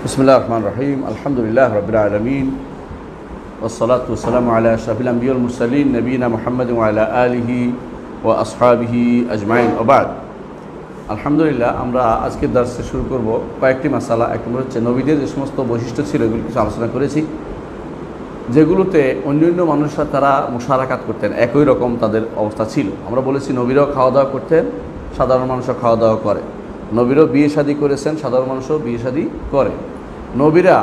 বিসমিল্লাহির রহমানির রহিম। আলহামদুলিল্লাহি রাব্বিল আলামিন ওয়াসসালাতু ওয়াসসালামু আলা আশরাফিল আমবিয়া ওয়াল মুরসালিন নবিয়িনা মুহাম্মাদিন ওয়া আলা আলিহি ওয়া আসহাবিহি আজমাইন ওয়া বা'দ। আলহামদুলিল্লাহ, আমরা আজকের দার্সে শুরু করব কয়েকটি মাসালা। এক নম্বর হচ্ছে নবীদের যে সমস্ত বৈশিষ্ট্য ছিল এগুলো কিছু আলোচনা করেছি, যেগুলোতে অন্যান্য মানুষরা তারা মুশারাকাত করতেন, একই রকম তাদের অবস্থা ছিল। আমরা বলেছি নবীরাও খাওয়া দাওয়া করতেন, সাধারণ মানুষও খাওয়া দাওয়া করে। নবীরও বিয়ে শাদী করেছেন, সাধারণ মানুষও বিয়ে শাদী করে। নবীরা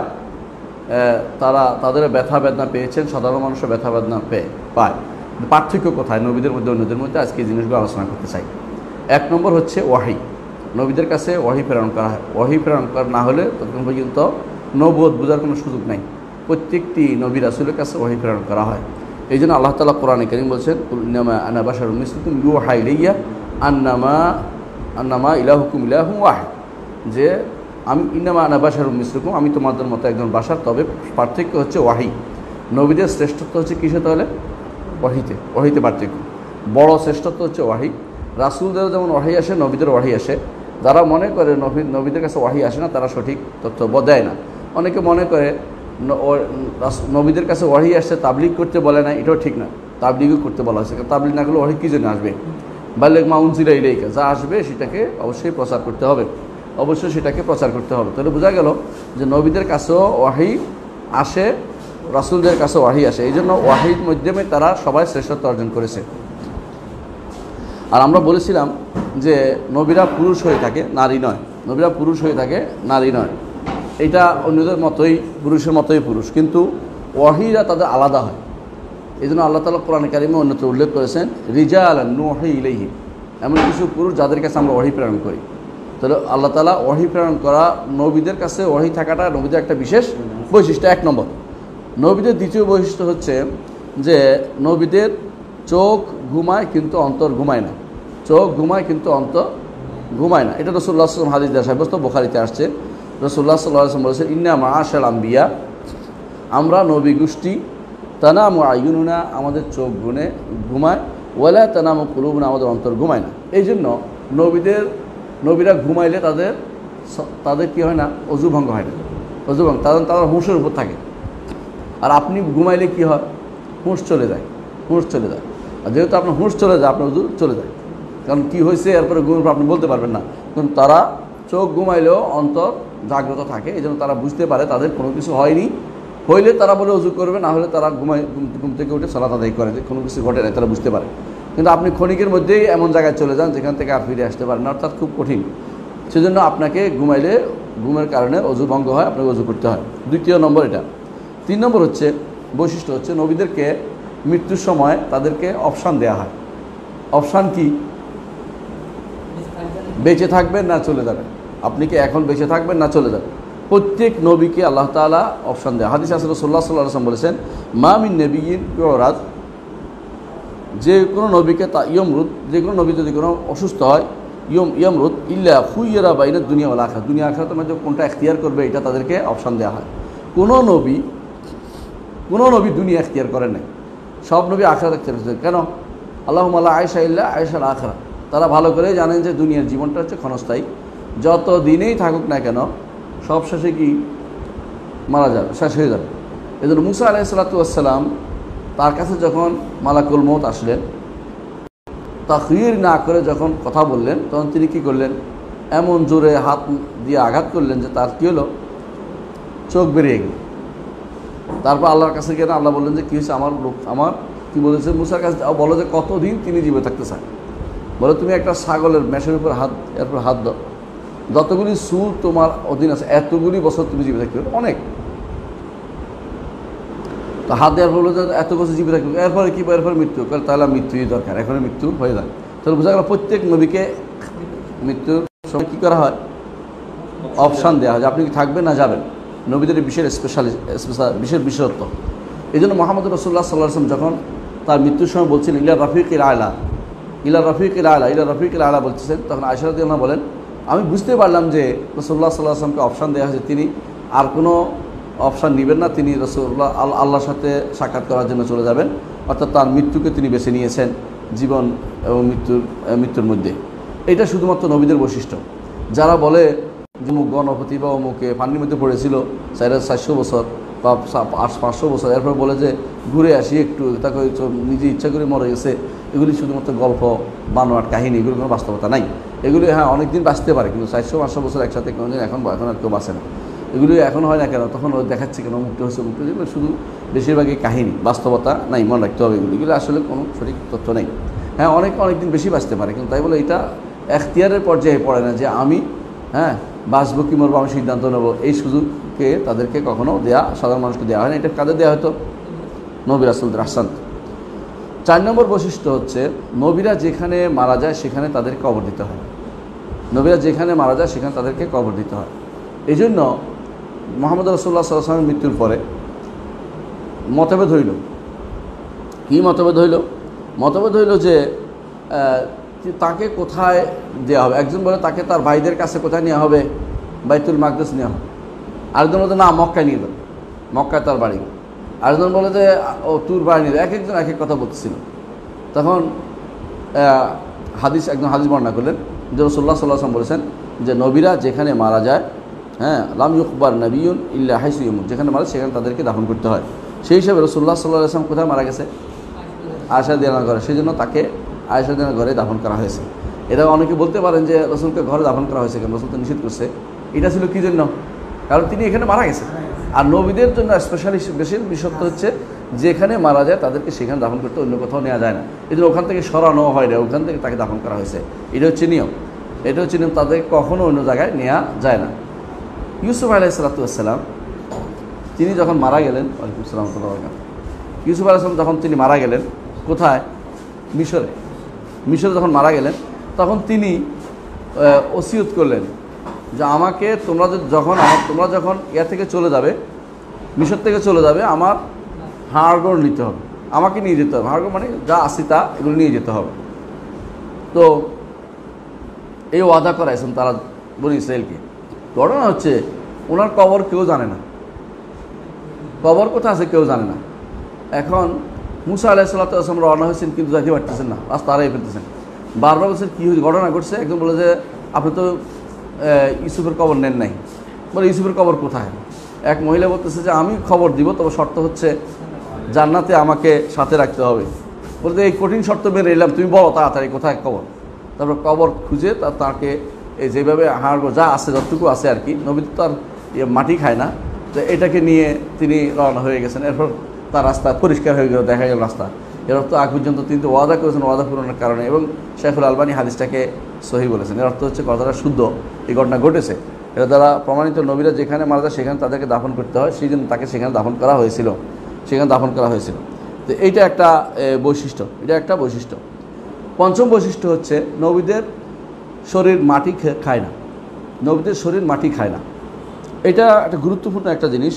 তাদের ব্যথা বেদনা পেয়েছেন, সাধারণ মানুষও ব্যথা বেদনা পায়। পার্থক্য কোথায় নবীদের মধ্যে অন্যদের মধ্যে? আজকে এই জিনিসগুলো আলোচনা করতে চাই। এক নম্বর হচ্ছে ওয়াহি। নবীদের কাছে ওয়াহি প্রেরণ করা হয়। ওয়াহি প্রেরণ করা না হলে ততক্ষণ পর্যন্ত নবুয়ত বোঝার কোনো সুযোগ নাই। প্রত্যেকটি নবী রাসূলের কাছে ওয়াহি প্রেরণ করা হয়। এই জন্য আল্লাহ তাআলা কোরআনে কারীম বলছেন, কুল ইন্নামা আনা বাশারুম মিসলুকুম ইউহা ইলাইয়া আন্নামা ইলাহুকুম ইলাহুন ওয়াহিদ, যে আমি ইন্নামা আনা বাশারুম মিসলুকুম, আমি তোমাদের মতো একজন বাশার, তবে পার্থক্য হচ্ছে ওয়াহি। নবীদের শ্রেষ্ঠত্ব হচ্ছে কিসে? তাহলে ওয়াহিতে পার্থক্য। বড় শ্রেষ্ঠত্ব হচ্ছে ওয়াহি। রাসূলদের যেমন ওয়াহি আসে, নবীদের ওয়াহি আসে। যারা মনে করে নবীদের কাছে ওয়াহি আসে না, তারা সঠিক তথ্য দেয় না। অনেকে মনে করে নবীদের কাছে ওয়াহি আসছে, তাবলীগ করতে বলে না, এটাও ঠিক না। তাবলীগও করতে বলা হয়েছে। তাবলীগ না করলে ওয়াহি কী জন্য আসবে? বাল্লিগ মা উনজিলা ইলাইকা, যা আসবে সেটাকে অবশ্যই প্রচার করতে হবে, তাহলে বোঝা গেল যে নবীদের কাছেও ওয়াহি আসে, রাসূলদের কাছেও ওয়াহি আসে। এই জন্য ওয়াহির মাধ্যমে তারা সবাই শ্রেষ্ঠত্ব অর্জন করেছে। আর আমরা বলেছিলাম যে নবীরা পুরুষ হয়ে থাকে, নারী নয়। নবীরা পুরুষ হয়ে থাকে, নারী নয়। এটা অন্যদের মতোই, পুরুষের মতোই পুরুষ, কিন্তু ওয়াহিরা তাদের আলাদা হয়। এই জন্য আল্লাহ তাআলা কোরআনে কারিমে অন্যত্র উল্লেখ করেছেন, রিজালান নুহি ইলাইহিম, এমন কিছু পুরুষ যাদের কাছে আমরা ওয়াহি প্রেরণ করি। তাহলে আল্লাহ তাআলা ওয়াহি প্রেরণ করা, নবীদের কাছে ওয়াহি থাকাটা নবীদের একটা বিশেষ বৈশিষ্ট্য। এক নম্বর। নবীদের দ্বিতীয় বৈশিষ্ট্য হচ্ছে যে নবীদের চোখ ঘুমায় কিন্তু অন্তর ঘুমায় না। চোখ ঘুমায় কিন্তু অন্তর ঘুমায় না। এটা রাসূলুল্লাহ সাল্লাল্লাহু আলাইহি ওয়াসাল্লাম হাদিস দ্বারা সাব্যস্ত, বুখারীতে আসছে। রাসূলুল্লাহ সাল্লাল্লাহু আলাইহি ওয়াসাল্লাম বলেছেন, ইন্না মাআশাল আম্বিয়া, আমরা নবী গোষ্ঠী, তানামু আয়ুনুনা, আমাদের চোখ ঘুমায়, ওয়ালা তানামু কুলুবুনা, আমাদের অন্তর ঘুমায় না। এই জন্য নবীরা ঘুমাইলে তাদের কি হয় না? অজু ভঙ্গ হয় না। তারা হুঁশের উপর থাকে। আর আপনি ঘুমাইলে কি হয়? হুঁশ চলে যায়। আর যেহেতু আপনার হুঁশ চলে যায়, আপনার অজু চলে যায়। কারণ কি হয়েছে এরপরে ঘুমের আপনি বলতে পারবেন না। কারণ তারা চোখ ঘুমাইলেও অন্তর জাগ্রত থাকে। এই জন্য তারা বুঝতে পারে তাদের কোনো কিছু হয়নি। হইলে তারা বলে অজু করবে, না হলে তারা ঘুম থেকে উঠে সালাত আদায় করে, যে কোনো কিছু ঘটে নাই, তারা বুঝতে পারে। কিন্তু আপনি ক্ষণিকের মধ্যেই এমন জায়গায় চলে যান যেখান থেকে আর ফিরে আসতে পারেন না, অর্থাৎ খুব কঠিন। সেজন্য আপনাকে ঘুমাইলে, ঘুমের কারণে অজু ভঙ্গ হয়, আপনাকে অজু করতে হয়। দ্বিতীয় নম্বর এটা। 3 নম্বর হচ্ছে বৈশিষ্ট্য হচ্ছে নবীদেরকে মৃত্যুর সময় তাদেরকে অপশান দেওয়া হয়। অপশান কি? বেঁচে থাকবেন না চলে যাবেন। আপনি কি এখন বেঁচে থাকবেন না চলে যাবেন? প্রত্যেক নবীকে আল্লাহ তাআলা অপশান দেয়। হাদিস আছে, রাসূলুল্লাহ সাল্লাল্লাহু আলাইহি ওয়াসাল্লাম বলেছেন, মা মিন নাবিয়্যিন ইউরাদ, যে কোনো নবীকে ইয়মরুদ, যে কোনো নবী যদি কোনো অসুস্থ হয়, ইয়মরুদ ইল্লা খুইরা বাইনা দুনিয়া ওয়াল আখিরাত, দুনিয়া আখিরাতের মধ্যে কোনটা এখতিয়ার করবে, এটা তাদেরকে অপশান দেওয়া হয়। কোনো নবী দুনিয়া এখতিয়ার করেন নাই, সব নবী আখিরাত এখতিয়ার করেছেন। কেন? আল্লাহুম্মা লা আয়শা ইল্লা আয়শাল আখিরাত। তারা ভালো করেই জানেন যে দুনিয়ার জীবনটা হচ্ছে ক্ষণস্থায়ী। যত দিনেই থাকুক না কেন, সব শেষে কি মারা যাবে, শেষ হয়ে যাবে। এই জন্য মুসা আলাইহিস সালাতু ওয়াস সালাম, তার কাছে যখন মালাকুল মউত আসলেন, তাখয়ির না করে যখন কথা বললেন, তখন তিনি কি করলেন? এমন জোরে হাত দিয়ে আঘাত করলেন যে তার কী হলো? চোখ বেরিয়ে গেল। তারপর আল্লাহর কাছে গিয়ে আল্লাহ বললেন যে কী হয়েছে? আমার কি বলেছে? মুসার কাছে বলো যে কতদিন তিনি জীবিত থাকতে চায়। বলে তুমি একটা ছাগলের মেশের উপর এরপর হাত দাও, যতগুলি সুর তোমার অধীন আছে এতগুলি বছর তুমি জীবিত থাকতে পারবে। অনেক তো হাত দেওয়ার বললো যে এত বছর জীবিত থাকবে, এরপরে কি? এরপরে মৃত্যু। তাহলে মৃত্যুই দরকার, এখন মৃত্যু হয়ে যায়। তাহলে বোঝা গেল প্রত্যেক নবীকে মৃত্যুর সময় কী করা হয়? অপশান দেওয়া হয় যে আপনি কি থাকবেন না যাবেন। নবীদের বিশেষ বিশেষত্ব। এই জন্য মুহাম্মদ রাসূলুল্লাহ সাল্লাল্লাহু আলাইহি ওয়াসাল্লাম যখন তার মৃত্যুর সময় বলছিলেন, ইলা রফিকিল আলা বলতেছেন, তখন আয়েশা রাদিয়াল্লাহু আনহা বলেন, আমি বুঝতে পারলাম যে রাসূলুল্লাহ সাল্লাল্লাহু আলাইহি ওয়াসাল্লামকে অপশান দেওয়া হয়েছে, তিনি আর কোনো অপশান নেবেন না, তিনি রাসূলুল্লাহ আল্লাহর সাথে সাক্ষাৎ করার জন্য চলে যাবেন। অর্থাৎ তার মৃত্যুকে তিনি বেছে নিয়েছেন জীবন এবং মৃত্যুর মধ্যে। এটা শুধুমাত্র নবীদের বৈশিষ্ট্য। যারা বলে যে অমুক গণপতি বা অমুকে পানির মধ্যে পড়েছিল 450 বছর বা 500 বছর, এরপর বলে যে ঘুরে আসি একটু, তাকে নিজে ইচ্ছা করে মরে গেছে। এগুলি শুধুমাত্র গল্প, বানোয়াট কাহিনী, এগুলো কোনো বাস্তবতা নাই। এগুলি হ্যাঁ অনেক দিন বাঁচতে পারে, কিন্তু 400-500 বছর একসাথে কোনোদিন এখন আর কেউ বাঁচে না। এগুলি এখন হয় না কেন, তখন ওই দেখাচ্ছে কেন মুক্তি হয়েছে, মুক্তি হয়েছে, এগুলো শুধু বেশিরভাগই কাহিনী, বাস্তবতা নাই, মনে রাখতে হবে। এগুলি আসলে কোনো সঠিক তথ্য নেই। হ্যাঁ অনেক দিন বেশি বাঁচতে পারে, কিন্তু তাই বলে এটা এখতিয়ারের পর্যায়ে পড়ে না যে আমি বাঁচবো কি মরবো আমি সিদ্ধান্ত নেবো। এই সুযোগকে তাদেরকে কখনো দেয়া, সাধারণ মানুষকে দেওয়া হয় না। এটা কাদের দেওয়া হয়তো? নবী রাসূলদের। আহসান। 4 নম্বর বৈশিষ্ট্য হচ্ছে নবীরা যেখানে মারা যায় সেখানে তাদেরকে কবর দিতে হয়। নবীরা যেখানে মারা যায় সেখানে তাদেরকে কবর দিতে হয়। এই জন্য মুহাম্মদ রাসূলুল্লাহ সাল্লাল্লাহু আলাইহি ওয়াসাল্লামের মৃত্যুর পরে মতভেদ হইল। কী মতভেদ হইল? মতভেদ হইল যে তাকে কোথায় দেওয়া হবে। একজন বলে তাকে তার ভাইদের কাছে কোথায় নেওয়া হবে, বাইতুল মাকদেস নেওয়া হবে। আরেকজন বলে না মক্কায় নিয়ে যাবে, মক্কায় তার বাড়ি। আরেকজন বলে যে ও তুর বাড়ি নিয়ে যাবে। এক একজন এক এক কথা বলতেছিল। তখন একজন হাদিস বর্ণনা করলেন যে রাসূলুল্লাহ সাল্লাল্লাহু আলাইহি ওয়াসাল্লাম বলেছেন যে নবীরা যেখানে মারা যায়, লাম ইউকবার নাবিয়্যুন ইল্লা হাইসু ইয়ামুত, যেখানে মারা সেখানে তাদেরকে দাফন করতে হয়। সেই হিসাবে রাসূলুল্লাহ সাল্লাল্লাহু আলাইহি ওয়াসাল্লাম কোথায় মারা গেছে? আয়েশা রাদিয়াল্লাহু আনহা ঘরে। সেই জন্য তাকে আয়েশা রাদিয়াল্লাহু আনহা ঘরে দাফন করা হয়েছে। এটা অনেকে বলতে পারেন যে রাসূলকে ঘরে দাফন করা হয়েছে কেন, রাসূল তো নিষেধ করছে। এটা ছিল কী জন্য? কারণ তিনি এখানে মারা গেছে। আর নবীদের জন্য স্পেশালি বেশি বিশেষত্ব হচ্ছে যেখানে মারা যায় তাদেরকে সেখানে দাফন করতে, অন্য কোথাও নেওয়া যায় না। এই জন্য ওখান থেকে সরানো হয় না, ওখান থেকে তাকে দাফন করা হয়েছে। এটা হচ্ছে নিয়ম। এটা হচ্ছে নিয়ম, তাদের কখনও অন্য জায়গায় নেওয়া যায় না। ইউসুফ আলাইহিস সালাম তিনি যখন মারা গেলেন, ওয়ালাইকুম আসসালাম, ইউসুফ আলাইহিস সালাম যখন তিনি মারা গেলেন কোথায়? মিশরে। মিশরে যখন মারা গেলেন তখন তিনি ওসিয়ত করলেন যে আমাকে তোমরা যখন থেকে চলে যাবে, মিশর থেকে চলে যাবে, আমার হাড়গোড় নিতে হবে, আমাকে নিয়ে যেতে হবে। হাড়গোড় মানে যা আসিতা এগুলো নিয়ে যেতে হবে। তো এই ওয়াদা করাইছেন তারা বনি ইসরাইলকে। ঘটনা হচ্ছে ওনার কবর কেউ জানে না, কবর কোথায় আছে কেউ জানে না। এখন মুসা আলাইহিস সালাম রওনা হয়েছেন কিন্তু যাইতে পারতেছেন না, রাস্তা হারিয়ে ফেলতেছেন। বারবার বলছেন কী ঘটনা ঘটছে। একদম বলে যে আপনি তো ইউসুফের কবর নেন নাই। বলে ইউসুফের কবর কোথায়? এক মহিলা বলতেছে যে আমি খবর দিব, তবে শর্ত হচ্ছে জান্নাতে আমাকে সাথে রাখতে হবে। বলতে এই কঠিন শর্ত মেনে এলাম, তুমি বলো তাড়াতাড়ি কোথায় কবর। তারপর কবর খুঁজে তাকে এই যেভাবে হাড়গোড় যা আছে যতটুকু আছে আর কি, নবী তো আর মাটি খায় না, তো এটাকে নিয়ে তিনি রওনা হয়ে গেছেন। এরপর তার রাস্তা পরিষ্কার হয়ে গেল, দেখা গেল রাস্তা। এর অর্থ আগ পর্যন্ত তিনি তো ওয়াদা করেছেন, ওয়াদা পূরণের কারণে। এবং শেখুল আলবানী হাদিসটাকে সহি বলেছেন। এর অর্থ হচ্ছে কথাটা শুদ্ধ, এই ঘটনা ঘটেছে। এটা দ্বারা প্রমাণিত নবীরা যেখানে মারা যায় সেখানে তাদেরকে দাফন করতে হয়, সেই জন্য তাকে সেখানে দাফন করা হয়েছিল, সেখানে দাফন করা হয়েছিল। তো এইটা একটা বৈশিষ্ট্য, এটা একটা বৈশিষ্ট্য। পঞ্চম বৈশিষ্ট্য হচ্ছে নবীদের শরীর মাটি খায় না, নবীদের শরীর মাটি খায় না। এটা একটা গুরুত্বপূর্ণ একটা জিনিস।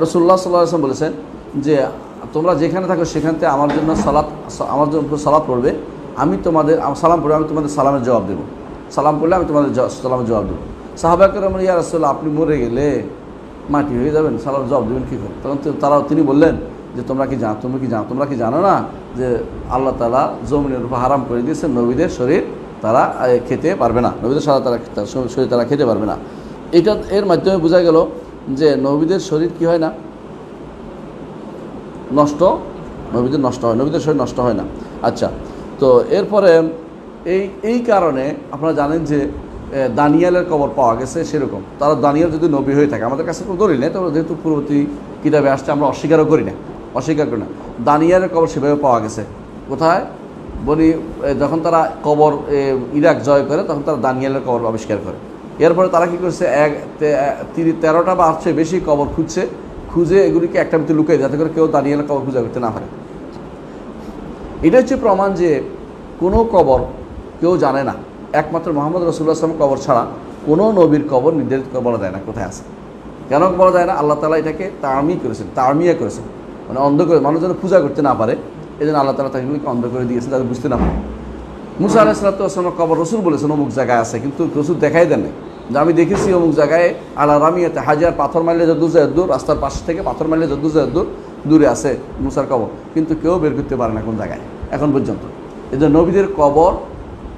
রাসূলুল্লাহ সাল্লাল্লাহু আলাইহি ওয়াসাল্লাম বলেছেন যে তোমরা যেখানে থাকো সেখান থেকে আমার জন্য সালাত পড়বে, আমি তোমাদের সালাম পড়বে, আমি তোমাদের সালামের জবাব দেবো। সালাম পড়লে আমি তোমাদের সালামের জবাব দেবো। সাহাবা কেরাম ইয়া রাসূলুল্লাহ আপনি মরে গেলে মাটি হয়ে যাবেন, সালামের জবাব দেবেন কী করে? তখন তিনি বললেন যে তোমরা কি জানো না যে আল্লাহ তাআলা জমিনের উপর হারাম করে দিয়েছেন নবীদের শরীর তারা খেতে পারবে না, নবীদের শরীর তারা খেতে পারবে না। এটা এর মাধ্যমে বোঝা গেল যে নবীদের শরীর কি হয় না, নবীদের নষ্ট হয়, নবীদের শরীর নষ্ট হয় না। আচ্ছা, তো এরপরে এই কারণে আপনারা জানেন যে দানিয়েলের কবর পাওয়া গেছে। সেরকম তারা দানিয়েল যদি নবী হয়ে থাকে, আমাদের কাছে কোনো দলিল নেই, তবে যেহেতু পূর্ববর্তী কিতাবে আসছে আমরা অস্বীকার করি না। দানিয়েলের কবর সেভাবে পাওয়া গেছে। কোথায়? যখন তারা কবর ইরাক জয় করে তখন তারা দানিয়েলের কবর আবিষ্কার করে। এরপরে তারা কী করছে, 13টা বা 8 বেশি কবর খুঁজে এগুলিকে একটা ভিতরে লুকিয়ে, যাতে করে কেউ দানিয়েলের কবর খুঁজে করতে না পারে। এটা হচ্ছে প্রমাণ যে কোনো কবর কেউ জানে না, একমাত্র মুহাম্মদ রাসূলুল্লাহ সাল্লাল্লাহু আলাইহি ওয়াসাল্লাম কবর ছাড়া কোনো নবীর কবর নির্ধারিত করে বলা যায় না কোথায় আছে। কেন বলা যায় না? আল্লাহ তাআলা এটাকে তারমিয়া করেছেন, মানে অন্ধ করে, মানুষ যেন পূজা করতে না পারে, এই জন্য আল্লাহ তাআলা তাদেরকে অন্ধ করে দিয়েছেন, যাতে বুঝতে না পারে। মুসা আলাইহিস সালামের কবর রাসূল বলেছেন অমুক জায়গায় আছে, কিন্তু রাসূল দেখাই দেন নাই যে আমি দেখেছি অমুক জায়গায় আলা রামিয়াতে হাজার, পাথর মারলে যত দূর, রাস্তার পাশ থেকে পাথর মারলে যত দূরে আছে মুসার কবর, কিন্তু কেউ বের করতে পারে না কোন জায়গায় এখন পর্যন্ত। এই জন্য নবীদের কবর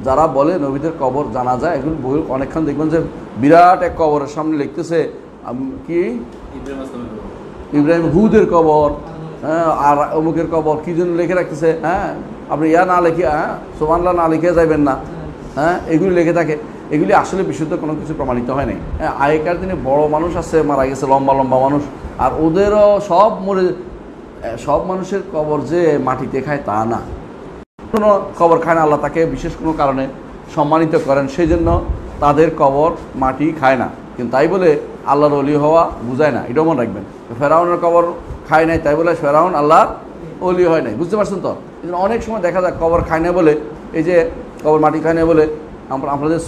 যারা বলে নবীদের কবর জানা যায়, এগুলো বহু অনেকক্ষণ দেখবেন যে বিরাট এক কবরের সামনে লিখতেছে কি ইব্রাহিম হুদের কবর, হ্যাঁ, আর অমুকের কবর কি জন্য লিখে রাখতেছে, হ্যাঁ, আপনি ইয়া না লিখে, হ্যাঁ, সুবহানাল্লাহ না লিখে যাবেন না, হ্যাঁ, এগুলি লিখে থাকে। এগুলি আসলে বিশুদ্ধ কোনো কিছু প্রমাণিত হয় নাই। হ্যাঁ, আগেকার দিনে বড় মানুষ আছে মারা গেছে, লম্বা লম্বা মানুষ, আর ওদেরও সব মরে, সব মানুষের কবর যে মাটিতে খায় তা না, কোনো কবর খায় না। আল্লাহ তাকে বিশেষ কোনো কারণে সম্মানিত করেন, সেই জন্য তাদের কবর মাটি খায় না। কিন্তু তাই বলে আল্লাহর ওলি হওয়া বুঝায় না, এটাও মনে রাখবেন। ফেরাউনের কবর খায় নাই তাই বলে ফেরাউন আল্লাহর ওলি হয় নাই, বুঝতে পারছেন তো? এই জন্য অনেক সময় দেখা যায় কবর খায় না বলে, এই যে কবর মাটি খায় না বলে আপনাদের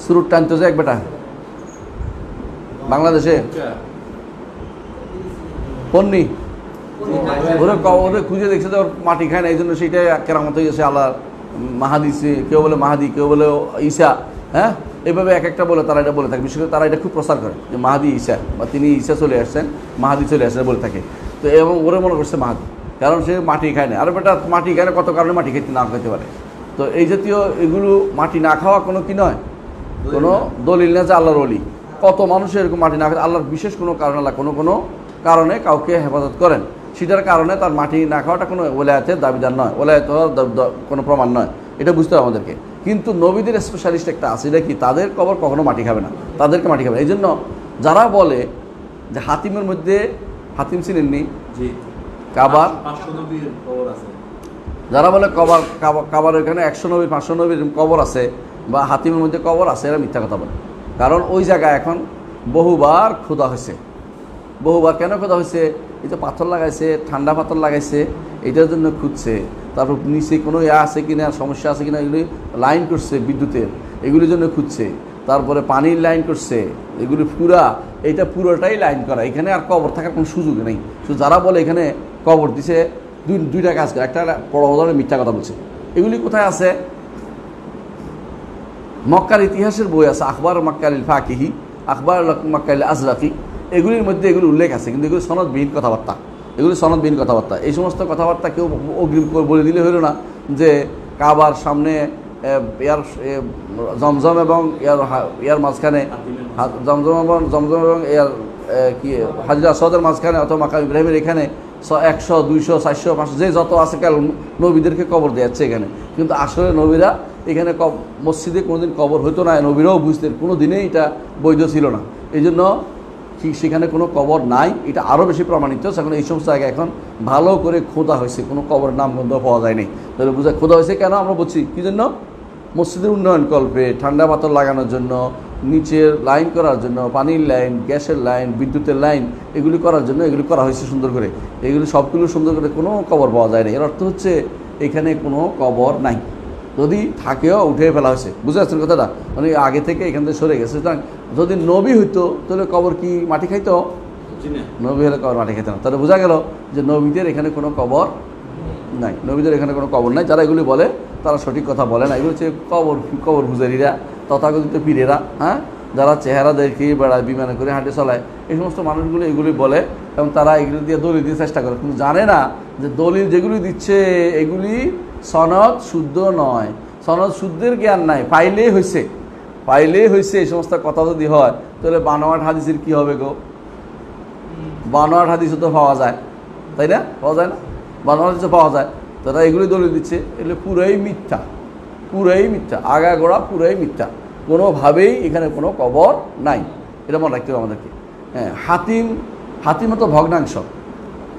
সুরুট টানতে যায় এক বেটা বাংলাদেশে পন্নি, ওরে খুঁজে দেখছে তো ওর মাটি খায় না, এই জন্য সেইটাই কেরামত হয়ে গেছে। আল্লাহ মাহাদি, কেউ বলে মাহাদি, কেউ বলে ঈসা, হ্যাঁ, এইভাবে এক একটা বলে তারা এটা বলে থাকে। বিশেষ করে তারা এটা খুব প্রচার করে যে মাহাদি ঈসা, বা তিনি ঈসা চলে আসছেন, মাহাদি চলে আসছেন বলে থাকে। তো এবং ওরে মনে করছে মাহাদি, কারণ সে মাটি খায় না। আর বেটা মাটি খায় না, কত কারণে মাটি খেতে না খেতে পারে। তো এই জাতীয় এগুলো মাটি না খাওয়া কোনো কি নয়, কোনো দলিল না যে আল্লাহর ওলি। কত মানুষের এরকম মাটি না খায়, আল্লাহর বিশেষ কোনো কারণ, আল্লাহ কোনো কারণে কাউকে হেফাজত করেন, সেটার কারণে তার মাটি না খাওয়াটা কোনো ওলায়াতের দাবিদার নয়, ওলায়াত হওয়ার কোনো প্রমাণ নয়, এটা বুঝতে হবে আমাদেরকে। কিন্তু নবীদের স্পেশালিস্ট একটা আছে, এটা কি, তাদের কবর কখনো মাটি খাবে না, তাদেরকে মাটি খাবে না। এই জন্য যারা বলে যে হাতিমের মধ্যে, হাতিম চিনেননি কাবার, যারা বলে কাবার ওইখানে 100 নবীর 500 নবীর কবর আছে, বা হাতিমের মধ্যে কবর আছে, এরা মিথ্যা কথা বলে। কারণ ওই জায়গায় এখন বহুবার খোদা হয়েছে, বহুবার। কেন খোদা হয়েছে? এই তো পাথর লাগাইছে, ঠান্ডা পাথর লাগাইছে, এটার জন্য খুঁজছে। তারপর নিচে কোনো আছে কিনা, সমস্যা আছে কিনা, এগুলি লাইন করছে বিদ্যুতের, এগুলির জন্য খুঁজছে। তারপরে পানির লাইন করছে, এগুলি এটা পুরোটাই লাইন করা। এখানে আর কবর থাকার কোনো সুযোগ নেই। তো যারা বলে এখানে কবর দিছে, দুইটা কাজ করে, একটা বড় ধরনের মিথ্যা কথা বলছে। এগুলি কোথায় আছে? মক্কার ইতিহাসের বই আছে, আখবার মাক্কালিল ফাকিহি, আখবার মাক্কালিল আজলাকি, এগুলির মধ্যে এগুলি উল্লেখ আছে। কিন্তু এগুলি সনদবিহীন কথাবার্তা, এগুলি সনদবিহীন কথাবার্তা। এই সমস্ত কথাবার্তা কেউ অগ্রিম বলে দিলে হইল না যে কাবার সামনে জমজম এবং ইয়ার মাঝখানে, জমজম এবং কি হাজরা আসওয়াদের মাঝখানে, অথবা মাকাম ইব্রাহিমের এখানে 100, 200, 400, 500 যে যত আছে কাল নবীদেরকে কবর দিচ্ছে এখানে। কিন্তু আসলে নবীরা এখানে মসজিদে কোনোদিন কবর হতো না, নবীরাও বুঝতেন, কোনো দিনেই এটা বৈধ ছিল না। এই জন্য সেখানে কোনো কবর নাই, এটা আরও বেশি প্রমাণিত। এখন এই সমস্ত জায়গায় এখন ভালো করে খোদা হয়েছে, কোনো কবরের নাম গন্ধ পাওয়া যায়নি। তাহলে বোঝা খোদা হয়েছে কেন আমরা বলছি, কী জন্য? মসজিদের উন্নয়ন কল্পে, ঠান্ডা পাথর লাগানোর জন্য, নিচের লাইন করার জন্য, পানির লাইন, গ্যাসের লাইন, বিদ্যুতের লাইন, এগুলি করার জন্য এগুলি করা হয়েছে সুন্দর করে। এগুলি সবগুলো সুন্দর করে, কোনো কবর পাওয়া যায় না। এর অর্থ হচ্ছে এখানে কোনো কবর নাই, যদি থাকেও উঠে ফেলা হয়েছে। বুঝতে পারছেন কথাটা? মানে আগে থেকে এখান থেকে সরে গেছে। সুতরাং যদি নবী হইতো তাহলে কবর কি মাটি খাইতো? নবী হলে কবর মাটি খাইতো না। তাহলে বোঝা গেল যে নবীদের এখানে কোনো কবর নাই, নবীদের এখানে কোনো কবর নাই। যারা এগুলি বলে তারা সঠিক কথা বলে না। এগুলো হচ্ছে কবর পূজারীরা, তথাকথিত পীরেরা, হ্যাঁ, যারা চেহারা দেখে বেড়ায়, বিমানে করে হাঁটে চলায়, এই সমস্ত মানুষগুলো এগুলি বলে এবং তারা এগুলি দিয়ে দলিল দিয়ে চেষ্টা করে, কিন্তু জানে না যে দলিল যেগুলি দিচ্ছে এগুলি সনদ শুদ্ধ নয়, সনদ শুদ্ধের জ্ঞান নাই। পাইলেই হয়েছে এই সমস্ত কথা যদি হয়, তাহলে বানোয়াট হাদিসের কি হবে গো? বানোয়াট হাদিসও তো পাওয়া যায়, তাই না? পাওয়া যায় না? বানোয়াট হাদিসও পাওয়া যায়। তারা এগুলি দলিল দিচ্ছে, এগুলো পুরাই মিথ্যা, আগাগোড়া পুরাই মিথ্যা। কোনোভাবেই এখানে কোনো কবর নাই, এটা মনে রাখতে হবে আমাদেরকে। হ্যাঁ, হাতিম তো ভগ্নাংশ।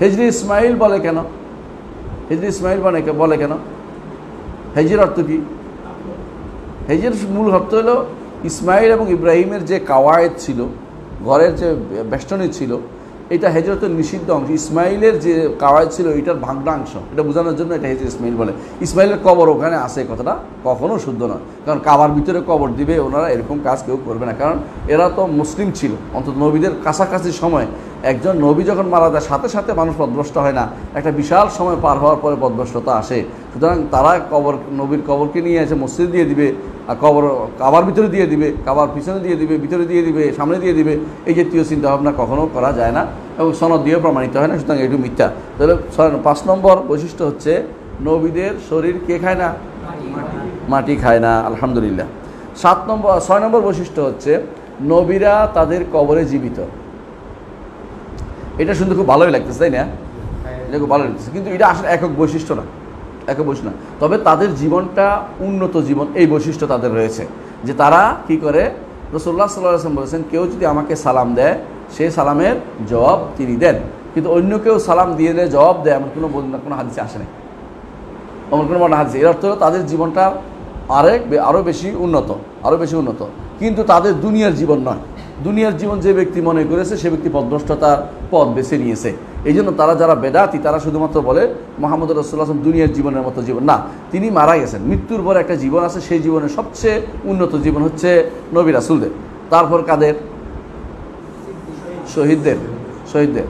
হিজরি ইসমাইল বলে কেন? হেজির অর্থ কি? হেজির মূল অর্থ হলো ইসমাইল এবং ইব্রাহিমের যে কাওয়ায়েদ ছিল, ঘরের যে বেষ্টনী ছিল, এটা হেজরতের নিষিদ্ধ অংশ। ইসমাইলের যে কাওয়ায়েদ ছিল এটার ভাগ্নাংশ, এটা বোঝানোর জন্য এটা হেজর ইসমাইল বলে। ইসমাইলের কবর ওখানে আছে, কথাটা কখনো শুদ্ধ নয়। কারণ কাবার ভিতরে কবর দিবে, ওনারা এরকম কাজ কেউ করবে না। কারণ এরা তো মুসলিম ছিল, অন্তত নবীদের কাছাকাছি সময়। একজন নবী যখন মারা যায় সাথে সাথে মানুষ পথভ্রষ্ট হয় না, একটা বিশাল সময় পার হওয়ার পরে পথভ্রষ্টতা আসে। সুতরাং তারা নবীর কবরকে নিয়ে এসে মসজিদ দিয়ে দিবে, আর কাবার ভিতরে দিয়ে দিবে, কাবার পিছনে দিয়ে দিবে, ভিতরে দিয়ে দিবে, সামনে দিয়ে দিবে, এই জাতীয় চিন্তাভাবনা কখনো করা যায় না এবং সনদ দিয়েও প্রমাণিত হয় না। সুতরাং এটু মিথ্যা। তাহলে 5 নম্বর বৈশিষ্ট্য হচ্ছে নবীদের শরীর কে খায় না? মাটি খায় না। আলহামদুলিল্লাহ। 6 নম্বর বৈশিষ্ট্য হচ্ছে নবীরা তাদের কবরে জীবিত। এটা শুনতে খুব ভালোই লাগতেছে, তাই না? এটা খুব ভালো লাগতেছে, কিন্তু এটা আসলে একক বৈশিষ্ট্য না, একক বৈশিষ্ট্য না। তবে তাদের জীবনটা উন্নত জীবন, এই বৈশিষ্ট্য তাদের রয়েছে যে তারা কি করে। রাসূলুল্লাহ সাল্লাল্লাহু আলাইহি ওয়াসাল্লাম বলেছেন, কেউ যদি আমাকে সালাম দেয় সেই সালামের জবাব তিনি দেন, কিন্তু অন্য কেউ সালাম দিয়ে দেয় জবাব দেয় এমন কোনো হাদিসে আসে নাই, এমন কোনো হাদিসে। এর অর্থ তাদের জীবনটা আরও বেশি উন্নত, কিন্তু তাদের দুনিয়ার জীবন নয়। দুনিয়ার জীবন যে ব্যক্তি মনে করেছে সে ব্যক্তি পথভ্রষ্টতার পথ বেছে নিয়েছে। এই জন্য তারা যারা বেদাতি তারা শুধুমাত্র বলে মুহাম্মদ রাসূলুল্লাহ দুনিয়ার জীবনের মতো জীবন না, তিনি মারা গেছেন, মৃত্যুর পর একটা জীবন আছে, সেই জীবনের সবচেয়ে উন্নত জীবন হচ্ছে নবী রাসূলদের। তারপর কাদের? শহীদদের।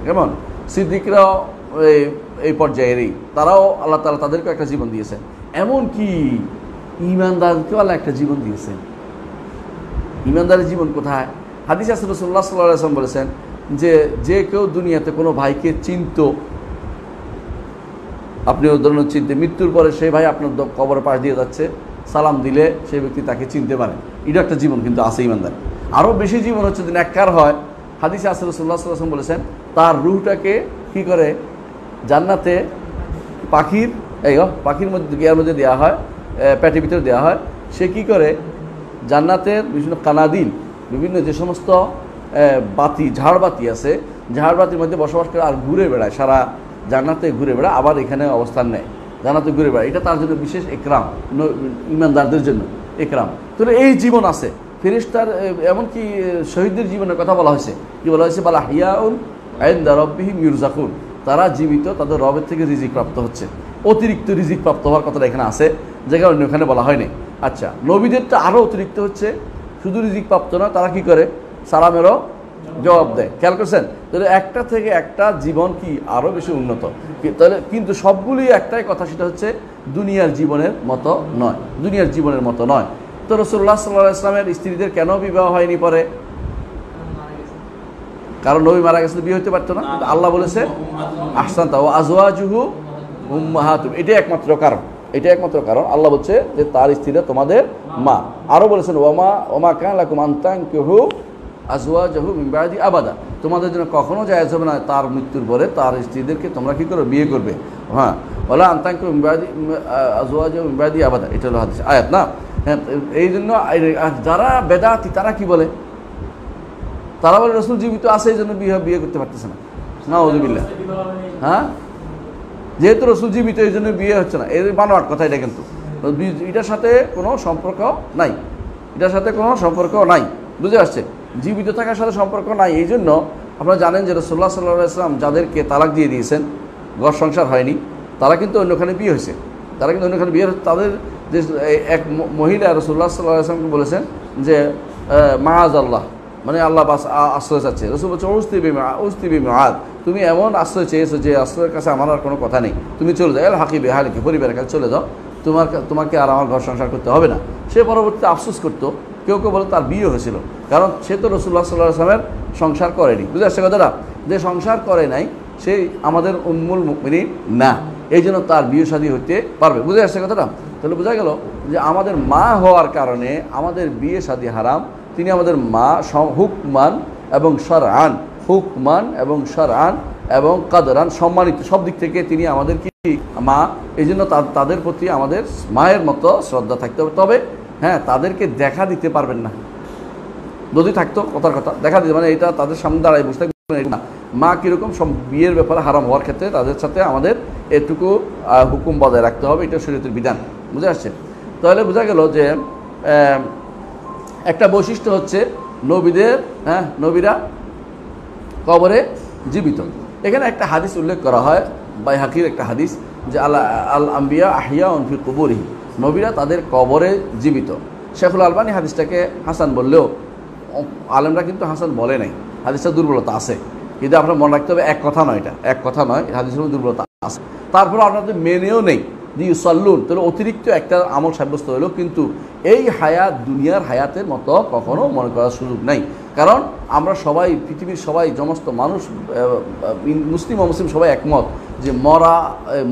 কেমন? সিদ্দিকরাও এই পর্যায়েরই, তারাও আল্লাহ তাআলা তাদেরকে একটা জীবন দিয়েছেন। এমন কি ঈমানদারকেও আল্লাহ একটা জীবন দিয়েছেন। ঈমানদারের জীবন কোথায়? হাদিস আছে, রাসূলুল্লাহ সাল্লাল্লাহু আলাইহি ওয়াসাল্লাম বলেছেন যে কেউ দুনিয়াতে কোনো ভাইকে চিনত, আপনি ধরুন চিনতে, মৃত্যুর পরে সেই ভাই আপনার কবরের পাশ দিয়ে যাচ্ছে, সালাম দিলে সেই ব্যক্তি তাকে চিনতে পারে। এটা একটা জীবন কিন্তু আছে ঈমানদার। আরও বেশি জীবন হচ্ছে যদি নেককার হয়। হাদিসে আছে, রাসূলুল্লাহ সাল্লাল্লাহু আলাইহি ওয়াসাল্লাম বলেছেন তার রূহটাকে কি করে জান্নাতে পাখির মধ্যে দেওয়া হয়, পেটের ভিতরে দেওয়া হয়। সে কি করে জান্নাতের বিভিন্ন কানাদিল, বিভিন্ন যে সমস্ত ঝাড়বাতি আছে, ঝাড়বাতির মধ্যে বসবাস করে আর ঘুরে বেড়ায়, সারা জান্নাতে ঘুরে বেড়ায়, আবার এখানে অবস্থান নেয়, জান্নাতে ঘুরে বেড়ায়। এটা তার জন্য বিশেষ একরাম, ঈমানদারদের জন্য একরাম। তাহলে এই জীবন আছে। ফেরেশতার এমনকি শহীদদের জীবনের কথা বলা হয়েছে, কি বলা হয়েছে? বালা হিয়াউন ইনদা রাব্বিহিম ইউরজাকুন, তারা জীবিত, তাদের রবের থেকে রিজিক প্রাপ্ত হচ্ছে। অতিরিক্ত রিজিক প্রাপ্ত হওয়ার কথাটা এখানে আছে, যে কারণে ওখানে বলা হয়নি। আচ্ছা, নবীদেরটা আরও অতিরিক্ত হচ্ছে, শুধু রিজিক প্রাপ্ত না, তারা কি করে? সালামেরও জবাব দেয়। খেয়াল করছেন? তাহলে একটা থেকে একটা জীবন কি আরও বেশি উন্নত। তাহলে কিন্তু সবগুলি একটাই কথা, সেটা হচ্ছে দুনিয়ার জীবনের মতো নয়। তো রাসূলুল্লাহ সাল্লাল্লাহু আলাইহি ওয়াসাল্লামের স্ত্রীদের কেন বিবাহ হয়নি পরে? কারণ নবী মারা গেছে, বিয়ে হতে পারতো না। কিন্তু আল্লাহ বলেছে আহসানতা ওয়া আজওয়াজুহু উম্মাহাতুহুম, এটাই একমাত্র কারণ। আল্লাহ বলছে যে তার স্ত্রীরা তোমাদের মা। আরও বলেছেন ওমা কানা লাকুম আন তানকিহু আজওয়াজাহু মিন বাদি আবাদা, তোমাদের জন্য কখনো জায়েজ হবে না তার মৃত্যুর পরে তার স্ত্রীদেরকে তোমরা কি করবে? বিয়ে করবে। হ্যাঁ, ওয়ালা আন তানকিহু মিন বাদি আজওয়াজাহু মিন বাদি আবাদা, এটা হলো হাদিস আয়াত না। হ্যাঁ, এই জন্য যারা বেদাতি তারা কি বলে? তারা বলে রাসূল জীবিত আছে, এই জন্য বিয়ে করতে পারতেছে না। নাউযুবিল্লাহ। হ্যাঁ, যেহেতু রাসূল জীবিত এই জন্য বিয়ে হচ্ছে না, এর বানোয়াট কথা এটা। কিন্তু এটার সাথে কোনো সম্পর্ক নাই, বুঝে আসছে? জীবিত থাকার সাথে সম্পর্ক নাই। এই জন্য আপনারা জানেন যে রাসূলুল্লাহ সাল্লাল্লাহু আলাইহি ওয়াসাল্লাম যাদেরকে তালাক দিয়ে দিয়েছেন, ঘর সংসার হয়নি, তারা কিন্তু অন্যখানে বিয়ে হয়েছে। তাদের যে এক মহিলা রাসূলুল্লাহ সাল্লাল্লাহু আলাইহি ওয়াসাল্লামকে বলেছেন যে মাআযাল্লাহ, মানে আল্লাহ বাস আশ্রয় চাচ্ছে। রাসূল বলছে উস্তিবি মুআদ, তুমি এমন আশ্রয় চেয়েছো যে আশ্রয়ের কাছে আমার আর কোনো কথা নেই, তুমি চলে যাও, হাকিবে হালিকে, পরিবারের কাছে চলে যাও, তোমাকে আর আমার ঘর সংসার করতে হবে না। সে পরবর্তীতে আফসোস করতো। কেউ বলে তার বিয়ে হয়েছিল, কারণ সে তো রাসূলুল্লাহ সাল্লাল্লাহু আলাইহি ওয়াসাল্লামের সংসার করেনি। বুঝে আসছে কথাটা? যে সংসার করে নাই সেই আমাদের উম্মুল মুমিনিন না, এই জন্য তার বিয়ে শাদী হতে পারবে। বুঝে আসছে কথাটা? তাহলে বোঝা গেল যে আমাদের মা হওয়ার কারণে আমাদের বিয়ে শাদী হারাম। তিনি আমাদের মা হুকমান এবং শরআন এবং কাদরান, সম্মানিত সব দিক থেকে তিনি আমাদের কি মা। এই জন্য তাদের প্রতি আমাদের মায়ের মতো শ্রদ্ধা থাকতে হবে। তবে হ্যাঁ, তাদেরকে দেখা দিতে পারবেন না। যদি থাকতো কথার কথা দেখা দিতে, মানে এটা তাদের সামনে দাঁড়ায় বুঝতে না মা কীরকম, সব বিয়ের ব্যাপারে হারাম হওয়ার ক্ষেত্রে তাদের সাথে আমাদের এটুকু হুকুম বজায় রাখতে হবে, এটা শরীয়তের বিধান। বুঝে আসছে? তাহলে বোঝা গেল যে একটা বৈশিষ্ট্য হচ্ছে নবীরা কবরে জীবিত। এখানে একটা হাদিস উল্লেখ করা হয়, বাইহাকির একটা হাদিস, যে আল আম্বিয়া আহিয়াউন ফি কুবুরিহিম, নবীরা তাদের কবরে জীবিত। শেখুল আলবানী হাদিসটাকে হাসান বললেও আলেমরা কিন্তু হাসান বলে নাই, হাদিসটা দুর্বলতা আছে। কিন্তু আপনার মনে রাখতে হবে, এক কথা নয়, হাদিসের দুর্বলতা আছে। তারপর আপনাদের মেনেও নেই যে ইউসাল্লুন, তাহলে অতিরিক্ত একটা আমল সাব্যস্ত হলো। কিন্তু এই হায়াত দুনিয়ার হায়াতের মতো কখনো মনে করার সুযোগ নাই। কারণ আমরা সবাই, পৃথিবীর সবাই, সমস্ত মানুষ, মুসলিম অমুসলিম সবাই একমত যে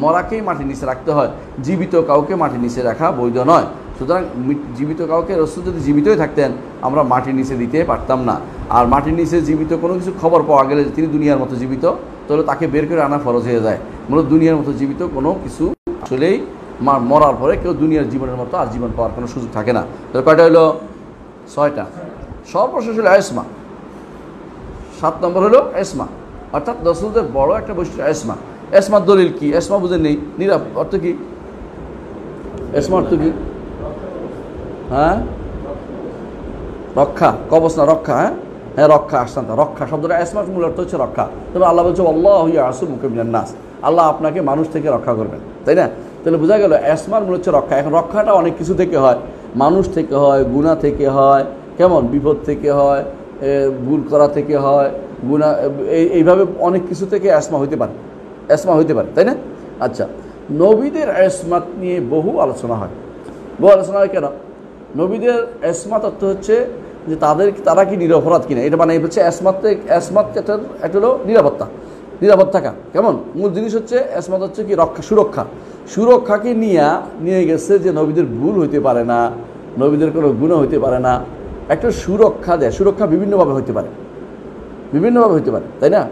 মরাকেই মাটির নিচে রাখতে হয়, জীবিত কাউকে মাটির নিচে রাখা বৈধ নয়। সুতরাং জীবিত কাউকে রাসূল যদি জীবিতই থাকতেন আমরা মাটির নিচে দিতে পারতাম না। আর মাটির নিচে জীবিত কোনো কিছু খবর পাওয়া গেলে তিনি দুনিয়ার মতো জীবিত, তাহলে তাকে বের করে আনা ফরজ হয়ে যায়। মূলত দুনিয়ার মতো জীবিত কোনো কিছু আসলেই মরার পরে কেউ দুনিয়ার জীবনের মতো আর জীবন পাওয়ার কোনো সুযোগ থাকে না। তাহলে কয়টা হলো? 6টা। সর্বশেষ হলো এসমা। 7 নম্বর হলো এসমা, অর্থাৎ রাসূলদের বড় একটা বৈশিষ্ট্য এসমা। এসমার দলিল কি? এসমা বুঝেন নেই? অর্থ কি এসমা? অর্থ কি? হ্যাঁ, রক্ষা, কবচ না রক্ষা। হ্যাঁ রক্ষা, আসতাম রক্ষা শব্দটা এসমার মূল অর্থ হচ্ছে রক্ষা। তবে আল্লাহ বলছে আল্লাহু ইয়াসিমুকা মিনান নাস, আল্লাহ আপনাকে মানুষ থেকে রক্ষা করবেন, তাই না? তাহলে বোঝা গেল এসমার মূল হচ্ছে রক্ষা। এখন রক্ষাটা অনেক কিছু থেকে হয়, মানুষ থেকে হয়, গুনাহ থেকে হয়, কেমন বিপদ থেকে হয়, ভুল করা থেকে হয়, গুনাহ, এইভাবে অনেক কিছু থেকে এসমা হইতে পারে, এসমা হইতে পারে, তাই না? আচ্ছা, নবীদের এসমাত নিয়ে বহু আলোচনা হয়। বহু আলোচনা হয় কেন? নবীদের এসমাত অর্থ হচ্ছে যে তারা কি নিরপরাধ কিনা, এটা মানে হচ্ছে এসমাত একটা হলো নিরাপদ থাকা। কেমন? মূল জিনিস হচ্ছে এসমাত হচ্ছে কি রক্ষা, সুরক্ষাকে নিয়ে গেছে যে নবীদের ভুল হইতে পারে না, নবীদের কোনো গুনাহ হইতে পারে না। একটা সুরক্ষা দেয়, সুরক্ষা বিভিন্নভাবে হইতে পারে, তাই না?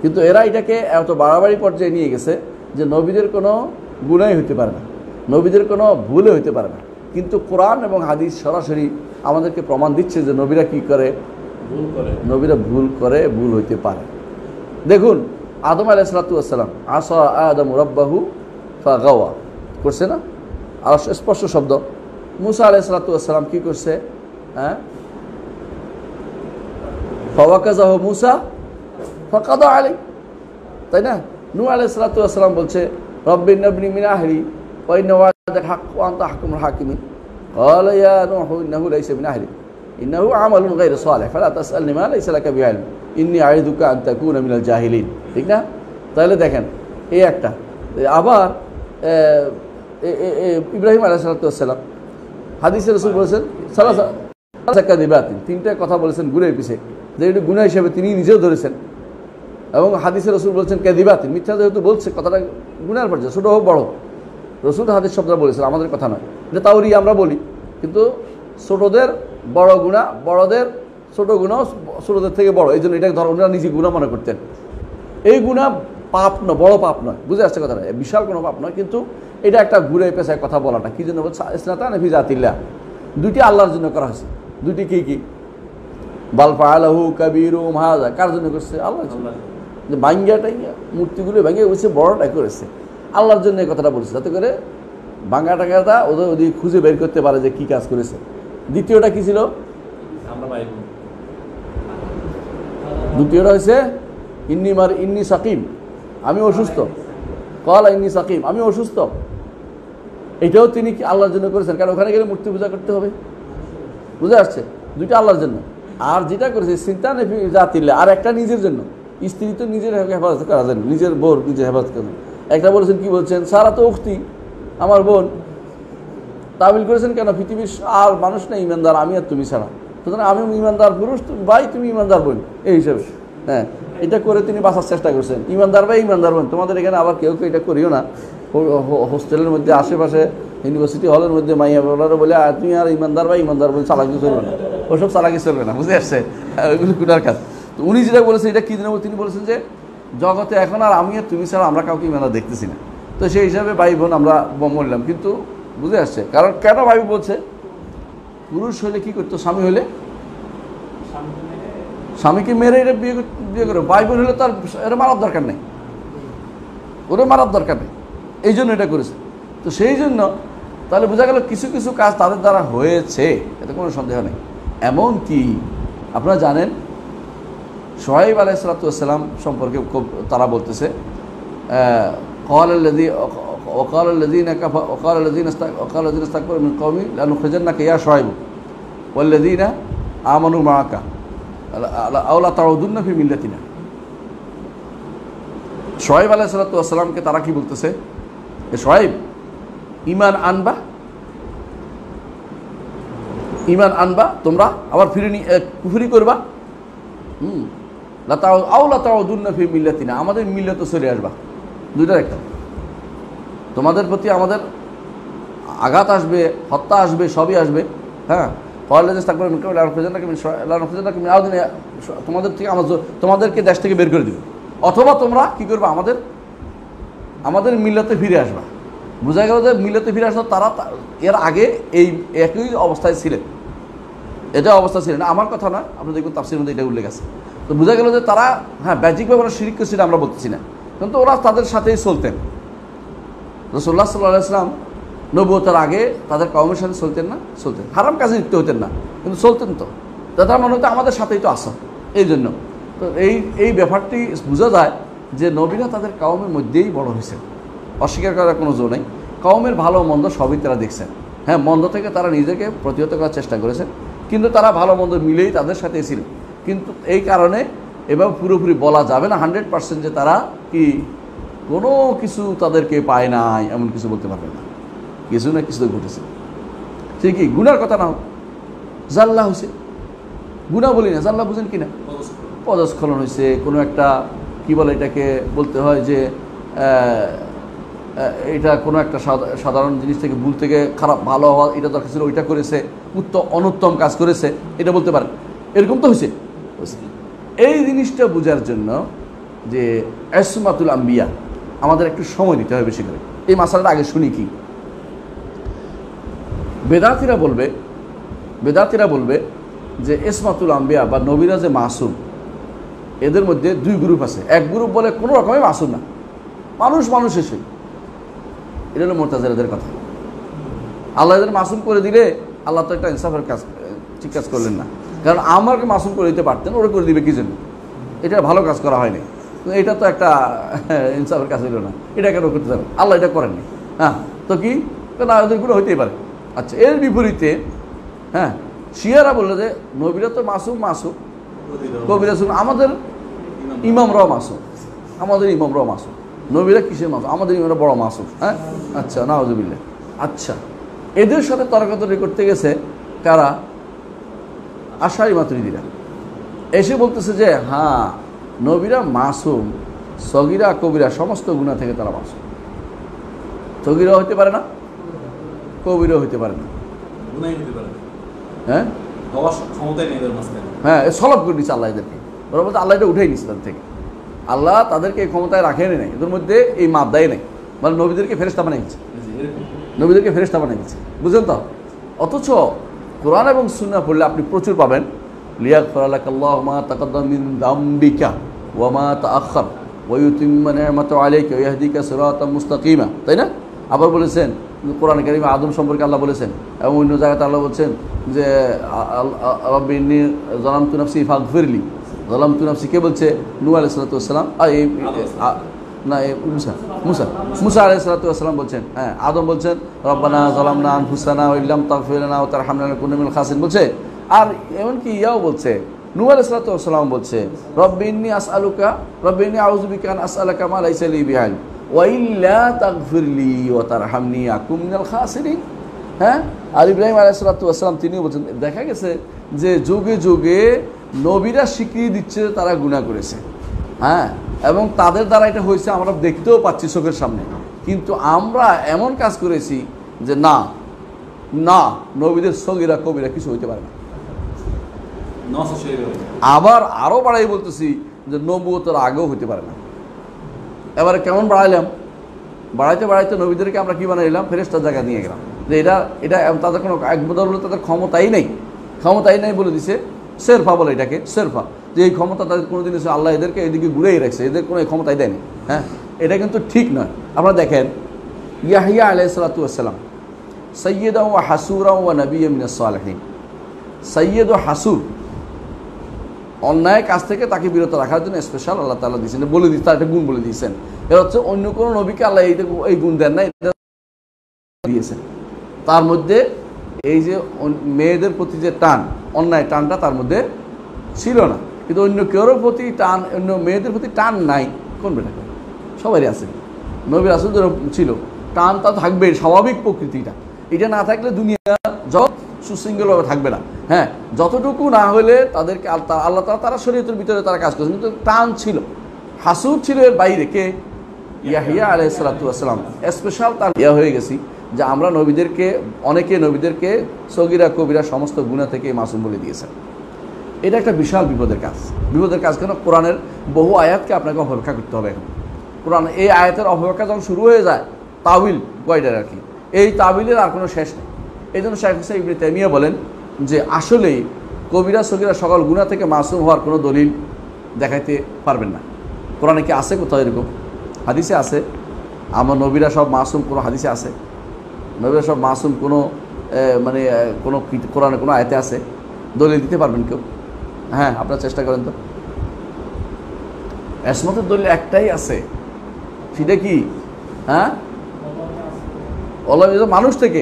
কিন্তু এরা এটাকে এত বাড়াবাড়ি পর্যায়ে নিয়ে গেছে যে নবীদের কোনো গুনাহই হইতে পারে না, নবীদের কোনো ভুলে হইতে পারে না। কিন্তু কোরআন এবং হাদিস সরাসরি আমাদেরকে প্রমাণ দিচ্ছে যে নবীরা কি করে? নবীরা ভুল করে, ভুল হইতে পারে। দেখুন, আদম আলাইহিস সালাতু ওয়াস সালাম, আসা আদম রাব্বাহু ফাগাওয়া করছে না? আর স্পষ্ট শব্দ। মুসা আলাইহিস সালাতু ওয়াস সালাম কি করছে? হ্যাঁ, ফাওয়াকাযাহু মুসা ফাকাদা আলাইহি, তাই না? নূহ আলাইহিস সালাতু ওয়াস সালাম বলছে রব্বি ইবনি মিন আহলি ওয়া ইন্না ওয়া'দাকা হাক্ক ওয়া আনতা আহকামুল হাকিমিন। قال يا نوح إنه ليس من أهلك إنه عمل غير صالح فلا تسألني ما ليس لك بعلم إني أعظك أن تكون من الجاهلين। ঠিক না? তাহলে দেখেন এই একটা। আবার ইব্রাহিম আলাইহিস সালাম হাদিসে রাসূল বলেছেন সালাসা কাযিবাতিন, 3টা কথা বলেছেন গুনাহের পিছে, যে এটা গুনাহ হিসেবে তিনি নিজেও ধরেছেন। এবং হাদিসে রাসূল বলেছেন কাযিবাতিন, মিথ্যা যেহেতু বলছে, কথাটা গুনাহের পর্যায়ে, ছোট হোক বড়, রাসূল হাদিস শব্দটা বলেছেন, আমাদের কথা নয়। এটা তাওরি আমরা বলি, কিন্তু ছোটদের বড় গুনাহ, বড়দের ছোট গুনাহ ছোটদের থেকে বড়, এই জন্য এটাকে ওনারা নিজে গুনাহ মনে করতেন। এই গুনাহ পাপ নয়, বড় পাপ নয়, বুঝে আসছে কথাটা, বিশাল কোনো পাপ নয়, কিন্তু এটা একটা ঘুরে পেশায় কথা বলাটা। কি জন্য বলছে? ইসনাতান ফি জাতিল্লাহ, 2টি আল্লাহর জন্য করা হয়েছে। 2টি কি? বাল ফাআলাহু কাবীরুহুম হাযা, কার জন্য করছে? আল্লাহর জন্য। যে ভাঙ্গাটাইয়া মূর্তিগুলো ভেঙে বলছে বড়টা করেছে, আল্লাহর জন্য এই কথাটা বলছে, যাতে করে ভাঙ্গা টাঙ্গাটা ওদের খুঁজে বের করতে পারে যে কি কাজ করেছে। দ্বিতীয়টা কি ছিল? দ্বিতীয়টা হয়েছে ইন্নি সাকিম, আমি অসুস্থ। ক্বালা ইন্নি সাকিম, আমি অসুস্থ। এটাও তিনি কি আল্লাহর জন্য করেছেন? কারণ ওখানে গেলে মূর্তি পূজা করতে হবে, বুঝে আসছে? 2টা আল্লাহর জন্য। আর যেটা করেছে সিনতান ফি জাতিল্লাহ, আর একটা নিজের জন্য। স্ত্রী তো নিজের হেফাজত করা যায়, নিজের বোর নিজের হেফাজত করেন। একটা বলেছেন, কি বলছেন? সারা তো উখতি, আমার বোন। তাবিল করেছেন কেন? পৃথিবীর আর মানুষ নেই ইমানদার, আমি আর তুমি ছাড়া, সুতরাং আমি ইমানদার পুরুষ, তুমি ভাই, তুমি ইমানদার বোন, এই হিসাবে। হ্যাঁ, এটা করে তিনি বাঁচার চেষ্টা করছেন, ইমানদার ভাই, ইমানদার বোন। তোমাদের এখানে আবার কেউ এটা করিও না, হোস্টেলের মধ্যে, আশেপাশে ইউনিভার্সিটি হলের মধ্যে মাইয়া বলারও বলে তুমি আর ইমানদার ভাই, ইমানদার বোন, চালাকি চলবে না, ওসব চালাকি চলবে না, বুঝে আসছে? ওইগুলো কুনার কাজ। তো উনি যেটা বলেছেন, এটা কী জন্য? তিনি বলেছেন যে জগতে এখন আর আমি আর তুমি ছাড়া আমরা কাউকে ইমানদার দেখতেছি না, তো সেই হিসাবে ভাই বোন আমরা মরলাম। কিন্তু বুঝে আসছে? কারণ কেন ভাই বলছে? পুরুষ হলে কি করতো? স্বামী হলে স্বামীকে মেরে এটা বিয়ে করে, ভাই বোন হলে তার এটা মারার দরকার নেই, ওরা মারার দরকার নেই, এই জন্য এটা করেছে। তো সেই জন্য তাহলে বোঝা গেল কিছু কিছু কাজ তাদের দ্বারা হয়েছে, এতে কোনো সন্দেহ নেই। এমন কি আপনারা জানেন, শুআয়ব আলাইহিস সালাম সম্পর্কে তারা বলতেছে قال الذين استكبروا من قومي لنخرجنك يا شعيب والذين آمنوا معك أو لتعودن في ملتنا। শুআয়ব আলাইহিস সালামকে তারা কি বলতেছে? শুআয়ব, ঈমান আনবা তোমরা, আবার ফিরে কুফরি করবা, লাতাউদুন্না ফি মিল্লাতিনা, আমাদের মিল্লাতে চলে আসবা। দুইটার একটা। তোমাদের প্রতি আমাদের আঘাত আসবে, হত্যা আসবে, সবই আসবে। হ্যাঁ, তোমাদের থেকে তোমাদেরকে দেশ থেকে বের করে দিবে, অথবা তোমরা কি করবে, আমাদের মিল্লাতে ফিরে আসবা। বোঝা গেল যে মিল্লাতে ফিরে আসা তারা এর আগে এই একই অবস্থায় ছিলেন, এটা অবস্থা ছিলেন। আমার কথা না, আপনি দেখবেন তাফসীরের মধ্যে এটা উল্লেখ আছে। তো বোঝা গেল যে তারা, হ্যাঁ, ব্যাজিকভাবে ওরা শিরক করছিল আমরা বলতেছি না, কিন্তু ওরা তাদের সাথেই চলতেন। রাসূলুল্লাহ সাল্লাল্লাহু আলাইহি ওয়াসাল্লাম নবুয়তের আগে তাদের কওমের সাথে চলতেন না? চলতেন। হারাম কাজে লিপ্ত হতেন না, কিন্তু চলতেন। তো তারা মনে হতো আমাদের সাথেই তো আসো, এই জন্য। তো এই ব্যাপারটি বোঝা যায় যে নবীরা তাদের কওমের মধ্যেই বড় হয়েছেন, অস্বীকার করার কোনো জো নেই। কওমের ভালো মন্দ সবই তারা দেখছেন। হ্যাঁ, মন্দ থেকে তারা নিজেকে প্রতিহত করার চেষ্টা করেছেন, কিন্তু তারা ভালো মন্দ মিলেই তাদের সাথেই ছিলেন। কিন্তু এই কারণে এবার পুরোপুরি বলা যাবে না 100% যে তারা কি কোনো কিছু তাদেরকে পায় নাই, এমন কিছু বলতে পারবে না। কিছু না কিছু তো ঘটেছে। ঠিকই, গুনার কথা না হোক, জাল্লা হয়েছে, গুণা বলি না, জাল্লা বুঝেন কি না, পদস্খলন হয়েছে, কোনো একটা কি বলে এটাকে বলতে হয় যে এটা কোনো একটা সাধারণ জিনিস থেকে ভুল থেকে খারাপ ভালো হওয়া, এটা দরকার ছিল, ওইটা করেছে, অনুত্তম কাজ করেছে, এটা বলতে পারে। এরকম তো হয়েছে। এই জিনিসটা বোঝার জন্য যে ইসমাতুল আম্বিয়া আমাদের একটু সময় দিতে হবে বেশি করে। এই মাসালাটা আগে শুনি কি। বেদাতিরা বলবে যে ইসমাতুল আম্বিয়া বা নবীরা যে মাসুম, এদের মধ্যে দুই গ্রুপ আছে। এক গ্রুপ বলে কোনো রকমই মাসুম না, মানুষ এসে, এটা হলো মুরতাজিলাদের কথা। আল্লাহ এদের মাসুম করে দিলে আল্লাহ তো একটা ইনসাফের কাজ, ঠিক কাজ করলেন না। কারণ আমাকে মাসুম করে দিতে পারতেন, ওরা করে দিবে কি জন্য? এটা ভালো কাজ করা হয়নি, এটা তো একটা ইনসাফের কাজ হইল না, এটা কেন করতে পারে? আল্লাহ এটা করেননি। হ্যাঁ, তো কি না, ওদেরগুলো হইতেই পারে। আচ্ছা, এর বিপরীতে হ্যাঁ, শিয়ারা বললো যে নবীরা তো মাসুম, কবিরা শুন, আমাদের ইমামরাও মাসুম, নবীরা কিসের মাসুম? আমাদের ইমামরা বড় মাসুম। হ্যাঁ, আচ্ছা, নাউজুবিল্লাহ। আচ্ছা, এদের সাথে তর্কাতর্কি করতে গেছে কারা? আশারি মাতুরিদিরা এসে বলতেছে যে হ্যাঁ, নবীরা মাসুম, সগীরা কবিরা সমস্ত গুনাহ থেকে তারা মাসুম। সগীরা হইতে পারে না, কবিরা হইতে পারে না, হ্যাঁ হ্যাঁ, সলভ করে দিচ্ছে আল্লাহ এদেরকে। ওরা বলতে আল্লাহ এটা উঠেই নিচ্ছে তাদের থেকে, আল্লাহ তাদেরকে এই ক্ষমতায় রাখেনি নাই, এদের মধ্যে এই মাদ্দাই নেই। মানে নবীদেরকে ফেরেশতা বানিয়ে গেছে, বুঝলেন তো? অথচ কোরআন এবং সুন্নাহ পড়লে আপনি প্রচুর পাবেন, লিয়াগফিরালাকাল্লাহু মা তাকাদ্দামা মিন যামবিকা ওয়া মা তাআখার ওয়া ইউতিম্মা নি'মাতাহু আলাইকা ওয়া ইয়াহদিকা সিরাতাম মুস্তাকিমা। তাই না? আবার বলেছেন কোরআনে কারিমে আদম সম্পর্কে আল্লাহ বলেছেন, এবং অন্য জায়গাতে আল্লাহ বলছেন যে রাব্বি ইন্নী যালামতু নাফসি ফাগফিরলি। যালামতু নাফসি কে বলছে? নূহ আলাইহিস সালাতু ওয়াস সালাম। মুসা আলাইহিস সালাতু ওয়াস সালাম বলছেন। হ্যাঁ, আদম বলছেন রব্বানা যালামনা আনফুসানা ওয়া ইল্লাম তাগফির লানা ওয়া তারহামনা লানাকুনা মিনাল খাসিরিন বলছে। আর এমনকি ইয়াও বলছে, নূহ আলাইহিস সালাতু ওয়াস সালাম বলছে রব্বি ইন্নী আউযু বিকা আন আসআলাকা মা লাইসা লি বিহি ওয়া ইল্লা তাগফিরলি ওয়া তারহামনি আকুম মিনাল খাসিরিন। হ্যাঁ, আর ইব্রাহিম আলাইহিস সালাতু ওয়াস সালাম তিনিও বলছেন। দেখা গেছে যে যুগে যুগে নবীরা স্বীকৃতি দিচ্ছে তারা গুনাহ করেছে। হ্যাঁ, এবং তাদের দ্বারা এটা হয়েছে, আমরা দেখতেও পাচ্ছি চোখের সামনে। কিন্তু আমরা এমন কাজ করেছি যে না, নবীদের সগীরা কবিরা কিছু হইতে পারে না। আবার আরো বাড়াই বলতেছি যে নবুয়তের আগেও হইতে পারে না। এবারে কেমন বাড়াইলাম? বাড়াইতে নবীদেরকে আমরা কি বানাইলাম? ফেরেশতার জায়গা নিয়ে গেলাম। যে এটা তাদের কোনো এক বদল তাদের ক্ষমতাই নেই বলে দিছে। সেরফা বলে এটাকে, সেরফা, যে এই ক্ষমতা তাদের কোনোদিন আল্লাহ এদেরকে এদিকে ঘুরেই রাখছে, এদের কোনো ক্ষমতাই দেয়নি। হ্যাঁ, এটা কিন্তু ঠিক নয়। আপনারা দেখেন ইয়াহইয়া আলাইহিস সালাতু ওয়াস সালাম সাইয়্যিদান ওয়া হাসুরান ওয়া নাবিয়্যান মিনাস সালিহিন। সাইয়্যিদ ও হাসুর, অন্যায় কাজ থেকে তাকে বিরত রাখার জন্য স্পেশাল আল্লাহ তাআলা দিয়েছেন, বলে দিয়েছেন, তার একটা গুণ বলে দিয়েছেন। এটা হচ্ছে অন্য কোনো নবীকে আল্লাহ এই গুণ দেন না, এটা দিয়েছেন। তার মধ্যে এই যে মেয়েদের প্রতি যে টান, অন্যায় টানটা তার মধ্যে ছিল না। কিন্তু অন্য কেউর প্রতি টান, অন্য মেয়েদের প্রতি টান নাই কোন বেটাকে? সবারই আছে। নবী রাসূলদের ছিল টান, তা থাকবে, স্বাভাবিক প্রকৃতিটা। এটা না থাকলে দুনিয়া জগৎ সুশৃঙ্খলভাবে থাকবে না। হ্যাঁ, যতটুকু না হলে তাদেরকে আল্লাহ তারা শরীয়তের ভিতরে তারা কাজ করছে, কিন্তু টান ছিল। হাসুর ছিল এর বাইরে কে? ইয়াহিয়া আলাইহিস সালাতু ওয়াস সালাম স্পেশাল তার হয়ে গেছি যে আমরা নবীদেরকে অনেকে নবীদেরকে সগীরা কবিরা সমস্ত গুনাহ থেকে মাসুম বলে দিয়েছেন। এটা একটা বিশাল বিপদের কাজ কেন? কোরআনের বহু আয়াতকে আপনাকে অপব্যাখ্যা করতে হবে। এখন কোরআন এই আয়াতের অপব্যাখ্যা যখন শুরু হয়ে যায়, তাউইল কয়টার আর কি, এই তাউইলের আর কোনো শেষ নেই। এই জন্য শাইখ হুসাইন ইবনে তাইমিয়া বলেন যে আসলেই কবিরা সগীরা সকল গুনাহ থেকে মাসুম হওয়ার কোনো দলিল দেখাইতে পারবেন না। কোরআনে কি আছে কোথাও এরকম? হাদিসে আছে আমার নবীরা সব মাসুম, কোনো হাদিসে আছে? নবীরা সব মাসুম কোনো মানে কোনো কোরআনে কোনো আয়াতে আছে? দলিল দিতে পারবেন কেউ? হ্যাঁ, আপনারা চেষ্টা করেন তো। ইসমতের দলিল একটাই আছে, সেটা কি? হ্যাঁ, মানুষ থেকে,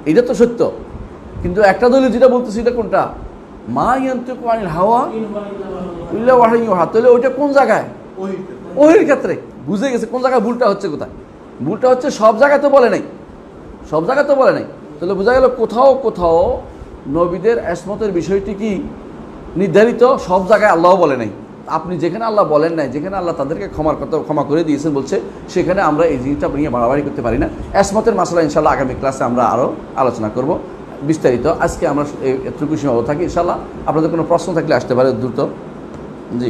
এটা তো সত্য, কিন্তু একটা দলিল যেটা বলতেছি এটা কোনটা? মা ইয়ান্তিকু আনিল হাওয়া ইল্লা ওয়াহয়ুন ইউহা। তাহলে ওইটা কোন জায়গায়? ওহির ক্ষেত্রে। বুঝে গেছে কোন জায়গায় ভুলটা হচ্ছে। কোথায় ভুলটা হচ্ছে? সব জায়গায় তো বলে নাই, সব জায়গায় তো বলে নাই। তাহলে বোঝা গেল কোথাও কোথাও নবীদের ইসমতের বিষয়টি কি নির্ধারিত, সব জায়গায় আল্লাহ বলে নাই। আপনি যেখানে আল্লাহ বলেন নাই, যেখানে আল্লাহ তাদেরকে ক্ষমা করে দিয়েছেন বলছে, সেখানে আমরা এই জিনিসটা নিয়ে বাড়াবাড়ি করতে পারি না। ইসমতের মাসলা ইনশাআল্লাহ আগামী ক্লাসে আমরা আরও আলোচনা করব বিস্তারিত। আজকে আমরা এতটুকু সীমাবদ্ধ থাকি। ইনশাআল্লাহ আপনাদের কোনো প্রশ্ন থাকলে আসতে পারে দ্রুত। জি।